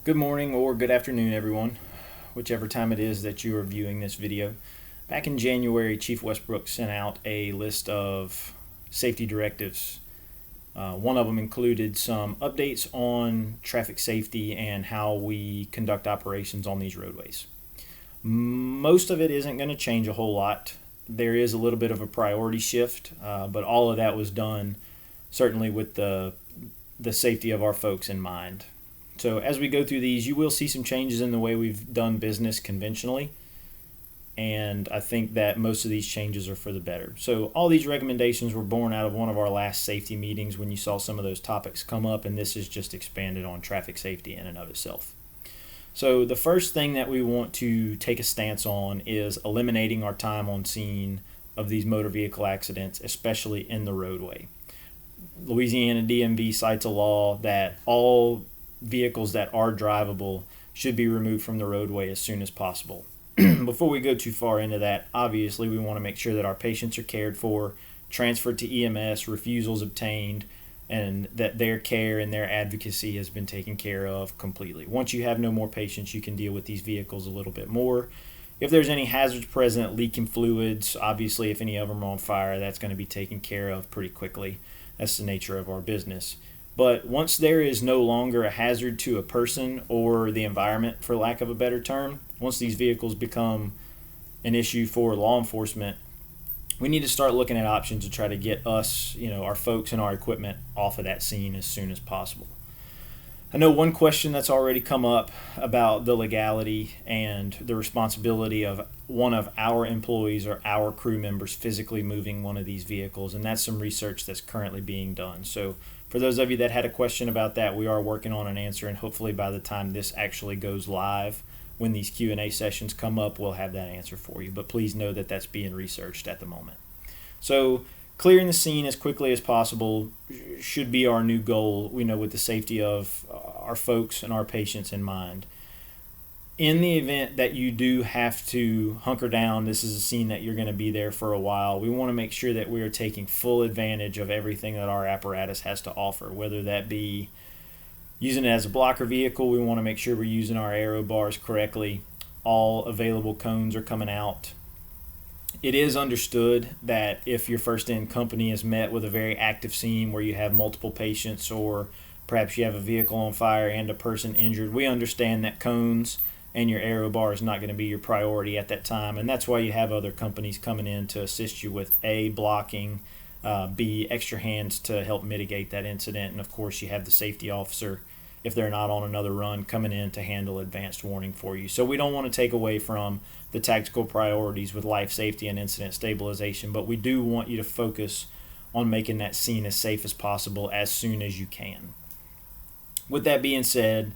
Good morning or good afternoon, everyone, whichever time it is that you are viewing this video. Back in January, Chief Westbrook sent out a list of safety directives. One of them included some updates on traffic safety and how we conduct operations on these roadways. Most of it isn't going to change a whole lot. There is a little bit of a priority shift, but all of that was done certainly with the safety of our folks in mind. So as we go through these, you will see some changes in the way we've done business conventionally, and I think that most of these changes are for the better. So all these recommendations were born out of one of our last safety meetings when you saw some of those topics come up, and this is just expanded on traffic safety in and of itself. So the first thing that we want to take a stance on is eliminating our time on scene of these motor vehicle accidents, especially in the roadway. Louisiana DMV cites a law that all vehicles that are drivable should be removed from the roadway as soon as possible. Before we go too far into that, obviously we want to make sure that our patients are cared for, transferred to EMS, refusals obtained, and that their care and their advocacy has been taken care of completely. Once you have no more patients, you can deal with these vehicles a little bit more. If there's any hazards present, leaking fluids, obviously if any of them are on fire, that's going to be taken care of pretty quickly. That's the nature of our business. But once there is no longer a hazard to a person or the environment, for lack of a better term, once these vehicles become an issue for law enforcement, we need to start looking at options to try to get us, our folks and our equipment off of that scene as soon as possible. I know one question that's already come up about the legality and the responsibility of one of our employees or our crew members physically moving one of these vehicles, and that's some research that's currently being done. So for those of you that had a question about that, we are working on an answer, and hopefully by the time this actually goes live, when these Q&A sessions come up, we'll have that answer for you. But please know that that's being researched at the moment. So clearing the scene as quickly as possible should be our new goal, with the safety of our folks and our patients in mind. In the event that you do have to hunker down, this is a scene that you're going to be there for a while, we want to make sure that we are taking full advantage of everything that our apparatus has to offer, whether that be using it as a blocker vehicle. We want to make sure we're using our aero bars correctly. All available cones are coming out. It is understood that if your first in company is met with a very active scene where you have multiple patients, or perhaps you have a vehicle on fire and a person injured, we understand that cones and your aero bar is not going to be your priority at that time, and that's why you have other companies coming in to assist you with A, blocking, B, extra hands to help mitigate that incident, and of course you have the safety officer, if they're not on another run, coming in to handle advanced warning for you. So we don't want to take away from the tactical priorities with life safety and incident stabilization, but we do want you to focus on making that scene as safe as possible as soon as you can. With that being said,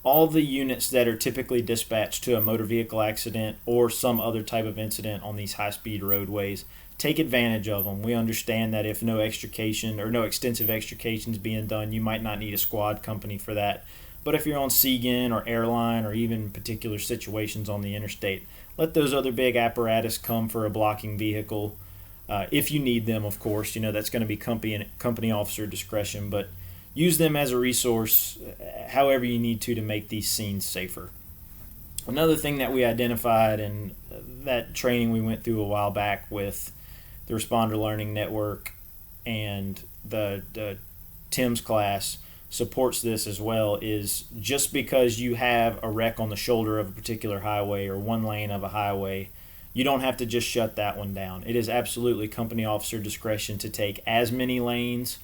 all the units that are typically dispatched to a motor vehicle accident or some other type of incident on these high-speed roadways, take advantage of them. We understand that if no extrication or no extensive extrication is being done, you might not need a squad company for that. But if you're on Seagan or airline or even particular situations on the interstate, let those other big apparatus come for a blocking vehicle. If you need them, of course, that's going to be company officer discretion, but use them as a resource however you need to make these scenes safer. Another thing that we identified in that training we went through a while back with the Responder Learning Network and the TIMS class supports this as well, is just because you have a wreck on the shoulder of a particular highway or one lane of a highway, you don't have to just shut that one down. It is absolutely company officer discretion to take as many lanes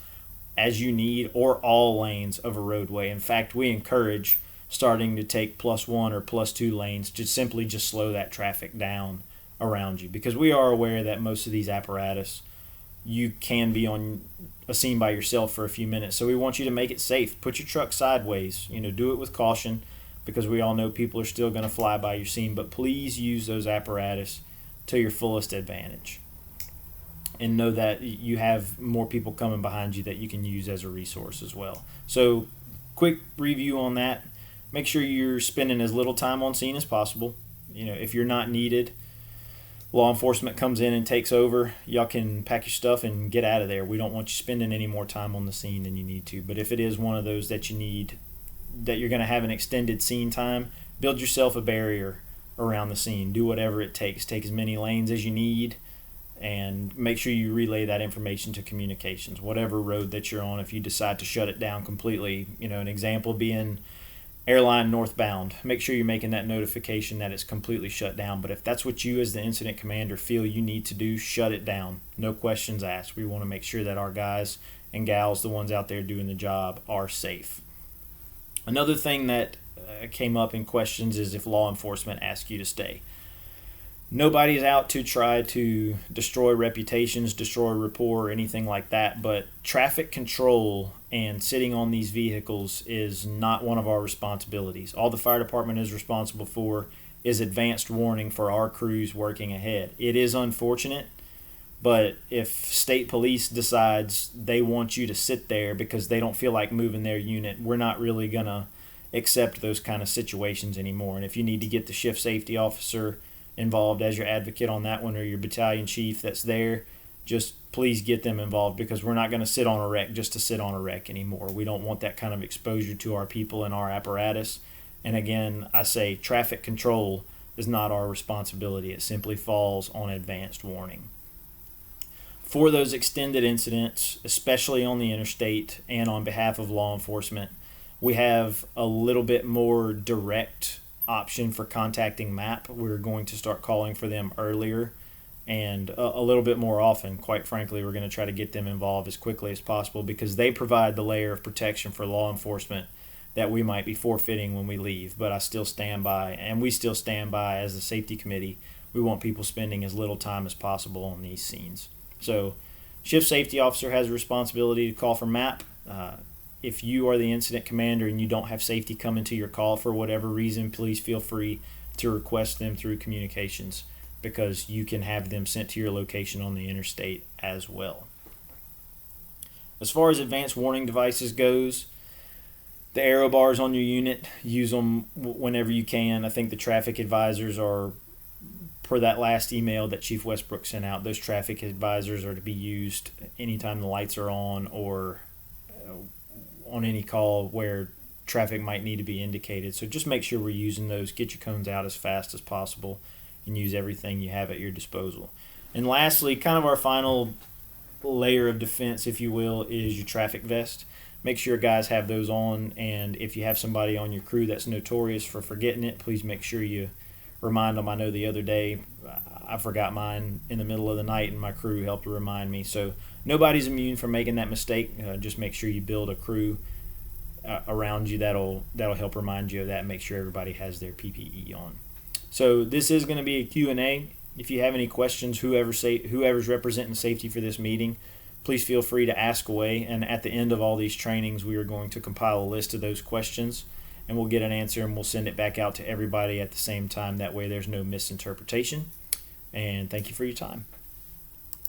as you need or all lanes of a roadway. In fact, we encourage starting to take +1 or +2 lanes to simply just slow that traffic down around you, because we are aware that most of these apparatus, you can be on a scene by yourself for a few minutes. So we want you to make it safe. Put your truck sideways, do it with caution, because we all know people are still going to fly by your scene, but please use those apparatus to your fullest advantage. And know that you have more people coming behind you that you can use as a resource as well. So quick review on that. Make sure you're spending as little time on scene as possible. If you're not needed, law enforcement comes in and takes over, y'all can pack your stuff and get out of there. We don't want you spending any more time on the scene than you need to. But if it is one of those that you need that you're going to have an extended scene time, build yourself a barrier around the scene. Do whatever it takes. Take as many lanes as you need, and make sure you relay that information to communications, whatever road that you're on. If you decide to shut it down completely, an example being airline northbound, make sure you're making that notification that it's completely shut down. But if that's what you as the incident commander feel you need to do, shut it down. No questions asked. We want to make sure that our guys and gals, the ones out there doing the job, are safe. Another thing that came up in questions is if law enforcement asks you to stay. Nobody's out to try to destroy reputations, destroy rapport, or anything like that, but traffic control and sitting on these vehicles is not one of our responsibilities. All the fire department is responsible for is advanced warning for our crews working ahead. It is unfortunate, but if state police decides they want you to sit there because they don't feel like moving their unit, we're not really going to accept those kind of situations anymore. And if you need to get the shift safety officer involved as your advocate on that one, or your battalion chief that's there, just please get them involved, because we're not going to sit on a wreck just to sit on a wreck anymore. We don't want that kind of exposure to our people and our apparatus. And again, I say traffic control is not our responsibility. It simply falls on advanced warning. For those extended incidents, especially on the interstate and on behalf of law enforcement, we have a little bit more direct option for contacting MAP. We're going to start calling for them earlier and a little bit more often. Quite frankly, we're going to try to get them involved as quickly as possible, because they provide the layer of protection for law enforcement that we might be forfeiting when we leave. But I still stand by, and we still stand by as the safety committee, we want people spending as little time as possible on these scenes. So shift safety officer has a responsibility to call for MAP. If you are the incident commander and you don't have safety coming to your call for whatever reason, please feel free to request them through communications, because you can have them sent to your location on the interstate as well. As far as advanced warning devices goes, the arrow bars on your unit, use them whenever you can. I think the traffic advisors are, per that last email that Chief Westbrook sent out, those traffic advisors are to be used anytime the lights are on, or on any call where traffic might need to be indicated. So just make sure we're using those. Get your cones out as fast as possible and use everything you have at your disposal. And lastly, kind of our final layer of defense, if you will, is your traffic vest. Make sure guys have those on, and if you have somebody on your crew that's notorious for forgetting it, please make sure you remind them. I know the other day I forgot mine in the middle of the night, and my crew helped to remind me. So nobody's immune from making that mistake. Just make sure you build a crew around you that'll help remind you of that, and make sure everybody has their PPE on. So this is going to be a Q&A. If you have any questions, whoever's representing safety for this meeting, please feel free to ask away. And at the end of all these trainings, we are going to compile a list of those questions, and we'll get an answer, and we'll send it back out to everybody at the same time. That way there's no misinterpretation. And thank you for your time.